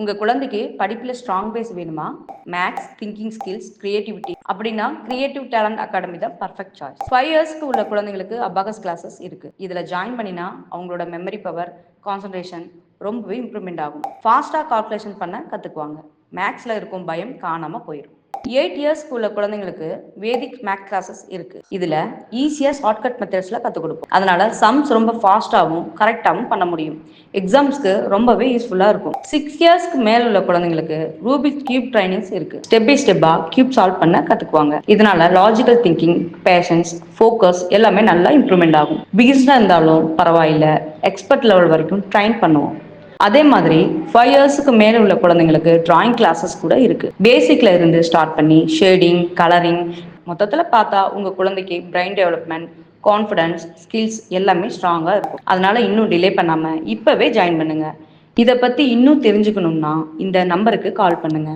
உங்க குழந்தைக்கு படிப்புல ஸ்ட்ராங் பேஸ் வேணுமா? மேத்ஸ், திங்கிங் ஸ்கில்ஸ், கிரியேட்டிவிட்டி அப்படின்னா கிரியேட்டிவ் டேலண்ட் அகாடமி தான் பர்ஃபெக்ட் சாய்ஸ். 5 இயர்ஸ்க்கு உள்ள குழந்தைங்களுக்கு அபாகஸ் கிளாஸஸ் இருக்கு. இதுல ஜாயின் பண்ணினா அவங்களோட மெமரி பவர், கான்சன்ட்ரேஷன் ரொம்பவே இம்ப்ரூவ்மெண்ட் ஆகும். ஃபாஸ்டா கால்குலேஷன் பண்ண கத்துக்குவாங்க. மேத்ஸ்ல இருக்கும் பயம் காணாம போயிடும். 8 இயர்ஸ்க்கு உள்ள குழந்தைங்களுக்கு வேதிக் மேத் கிளாஸஸ் இருக்கு. இதுல ஈஸியா ஷார்ட்கட் மெத்தட்ஸ்ல கத்துக் கொடுப்போம். அதனால சம்ஸ் ரொம்ப ஃபாஸ்டாகவும் கரெக்டாகவும் பண்ண முடியும். எக்ஸாம்ஸ்க்கு ரொம்பவே யூஸ்ஃபுல்லா இருக்கும். 6 இயர்ஸ்க்கு மேல உள்ள குழந்தைங்களுக்கு ரூபிக் கியூப் ட்ரைனிங்ஸ் இருக்கு. ஸ்டெப் பை ஸ்டெப்பா கியூப் சால்வ் பண்ண கத்துக்குவாங்க. இதனால லாஜிக்கல் திங்கிங், பேஷன்ஸ், ஃபோக்கஸ் எல்லாமே நல்லா இம்ப்ரூவ்மெண்ட் ஆகும். பிகினரா இருந்தாலும் பரவாயில்ல, எக்ஸ்பர்ட் லெவல் வரைக்கும் ட்ரைன் பண்ணுவோம். அதே மாதிரி 5 இயர்ஸ்க்கு மேல உள்ள குழந்தைங்களுக்கு டிராயிங் கிளாஸஸ் கூட இருக்கு. பேசிக்ல இருந்து ஸ்டார்ட் பண்ணி ஷேடிங், கலரிங், மொத்தத்துல பார்த்தா உங்க குழந்தைக்கு பிரெயின் டெவலப்மெண்ட், கான்ஃபிடன்ஸ், ஸ்கில்ஸ் எல்லாமே ஸ்ட்ராங்கா இருக்கும். அதனால இன்னும் டிலே பண்ணாம இப்பவே ஜாயின் பண்ணுங்க. இதை பத்தி இன்னும் தெரிஞ்சுக்கணும்னா இந்த நம்பருக்கு கால் பண்ணுங்க.